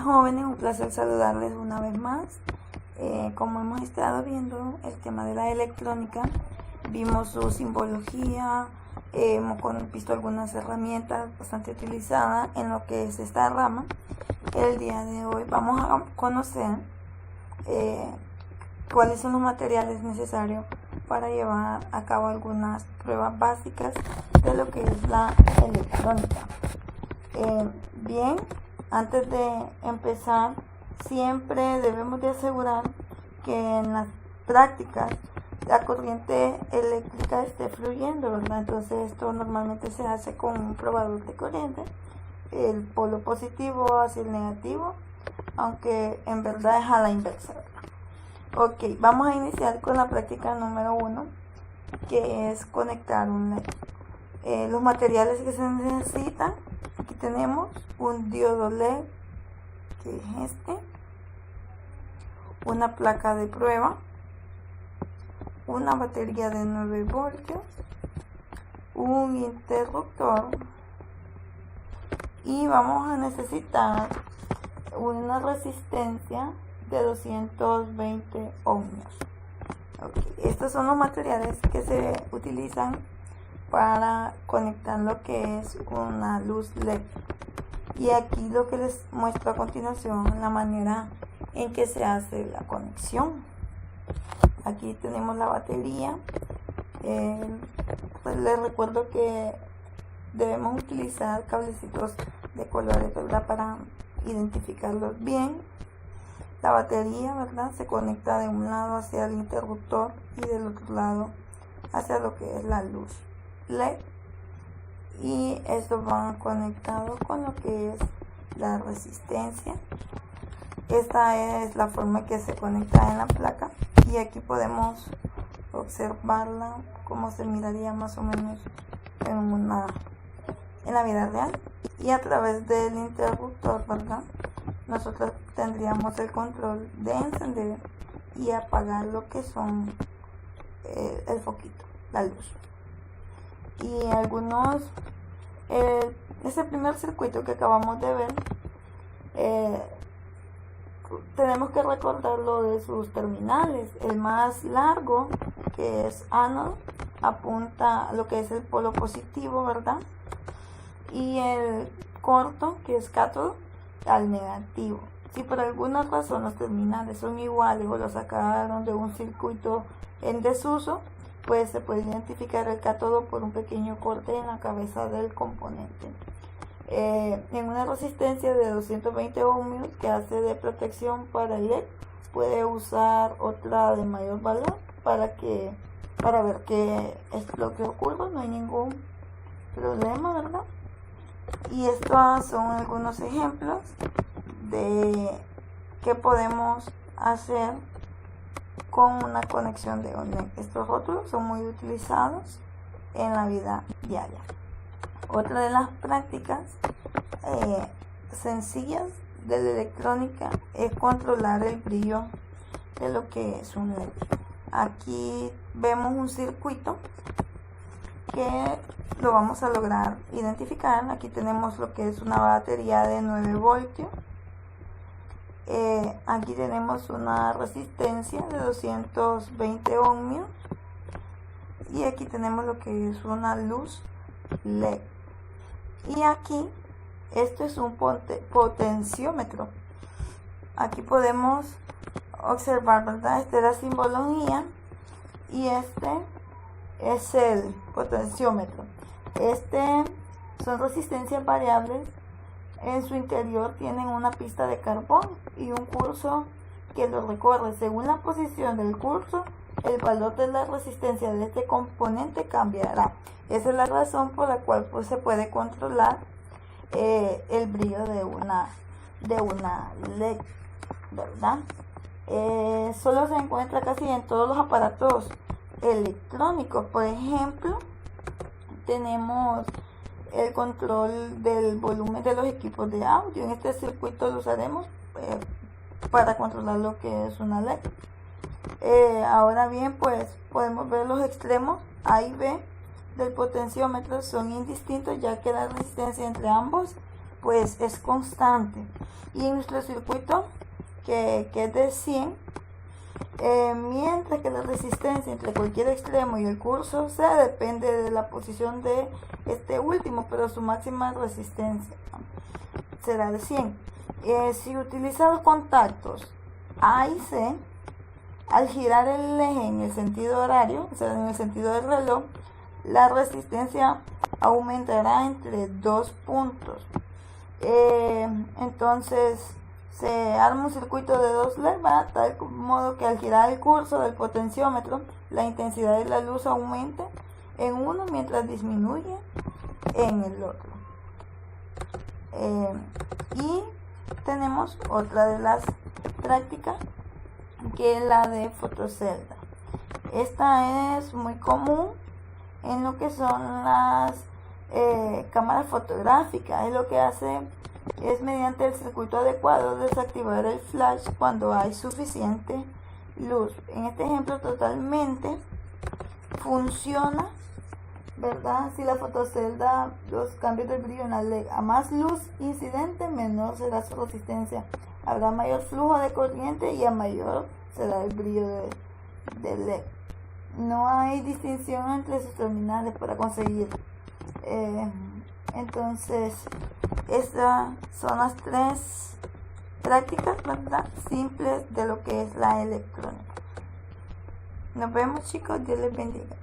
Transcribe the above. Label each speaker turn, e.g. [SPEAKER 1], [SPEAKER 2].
[SPEAKER 1] jóvenes, un placer saludarles una vez más. Como hemos estado viendo el tema de la electrónica, vimos su simbología, hemos visto algunas herramientas bastante utilizadas en lo que es esta rama. El día de hoy vamos a conocer cuáles son los materiales necesarios para llevar a cabo algunas pruebas básicas de lo que es la electrónica. Bien, antes de empezar, siempre debemos de asegurar que en las prácticas la corriente eléctrica esté fluyendo, ¿verdad? Entonces esto normalmente se hace con un probador de corriente, el polo positivo hacia el negativo, aunque en verdad es a la inversa, ¿verdad? Ok, vamos a iniciar con la práctica número 1, que es conectar un LED. Los materiales que se necesitan, aquí tenemos un diodo LED, que es este, una placa de prueba, una batería de 9 voltios, un interruptor y vamos a necesitar una resistencia de 220 ohmios. Okay. Estos son los materiales que se utilizan para conectar lo que es una luz LED. Y aquí lo que les muestro a continuación, la manera en que se hace la conexión. Aquí tenemos la batería. Pues les recuerdo que debemos utilizar cablecitos de colores, ¿verdad?, para identificarlos bien. La batería, ¿verdad?, se conecta de un lado hacia el interruptor y del otro lado hacia lo que es la luz LED. Y esto va conectado con lo que es la resistencia. Esta es la forma que se conecta en la placa y aquí podemos observarla como se miraría más o menos en la vida real. Y a través del interruptor, ¿verdad?, nosotros tendríamos el control de encender y apagar lo que son el foquito, la luz. Y ese primer circuito que acabamos de ver, tenemos que recordarlo de sus terminales. El más largo, que es ánodo, apunta a lo que es el polo positivo, ¿verdad? Y el corto, que es cátodo, al negativo. Si por alguna razón los terminales son iguales o los sacaron de un circuito en desuso, pues se puede identificar el cátodo por un pequeño corte en la cabeza del componente. En una resistencia de 220 ohmios que hace de protección para el LED, puede usar otra de mayor valor para ver qué es lo que ocurre. No hay ningún problema, ¿verdad? Y estos son algunos ejemplos de qué podemos hacer con una conexión de un LED. Estos rótulos son muy utilizados en la vida diaria. Otra de las prácticas sencillas de la electrónica es controlar el brillo de lo que es un LED. Aquí vemos un circuito que lo vamos a lograr identificar. Aquí tenemos lo que es una batería de 9 voltios. Aquí tenemos una resistencia de 220 ohmios. Y aquí tenemos lo que es una luz LED. Y aquí, esto es un potenciómetro. Aquí podemos observar, ¿verdad? Esta es la simbología y este es el potenciómetro. Son resistencias variables. En su interior tienen una pista de carbón y un curso que lo recorre. Según la posición del curso, el valor de la resistencia de este componente cambiará. Esa es la razón por la cual pues, se puede controlar el brillo de una LED, ¿verdad? Solo se encuentra casi en todos los aparatos electrónicos. Por ejemplo, tenemos el control del volumen de los equipos de audio. En este circuito lo usaremos para controlar lo que es una LED. Ahora bien, pues podemos ver los extremos A y B del potenciómetro son indistintos, ya que la resistencia entre ambos pues es constante. Y en nuestro circuito, que es de 100, mientras que la resistencia entre cualquier extremo y el curso C depende de la posición de este último, pero su máxima resistencia será de 100. Si utiliza los contactos A y C, al girar el eje en el sentido horario, o sea, en el sentido del reloj, la resistencia aumentará entre 2 puntos. Entonces se arma un circuito de 2 levas, tal modo que al girar el curso del potenciómetro, la intensidad de la luz aumenta en uno mientras disminuye en el otro. Y tenemos otra de las prácticas, que es la de fotocelda. Esta es muy común en lo que son las cámaras fotográficas. Es lo que hace es, mediante el circuito adecuado, desactivar el flash cuando hay suficiente luz. En este ejemplo totalmente funciona, ¿verdad? Si la fotocelda, los cambios de brillo en la LED, a más luz incidente, menor será su resistencia. Habrá mayor flujo de corriente y a mayor será el brillo del LED. No hay distinción entre sus terminales para conseguir. Entonces, estas son las 3 prácticas, ¿verdad?, simples de lo que es la electrónica. Nos vemos, chicos. Dios les bendiga.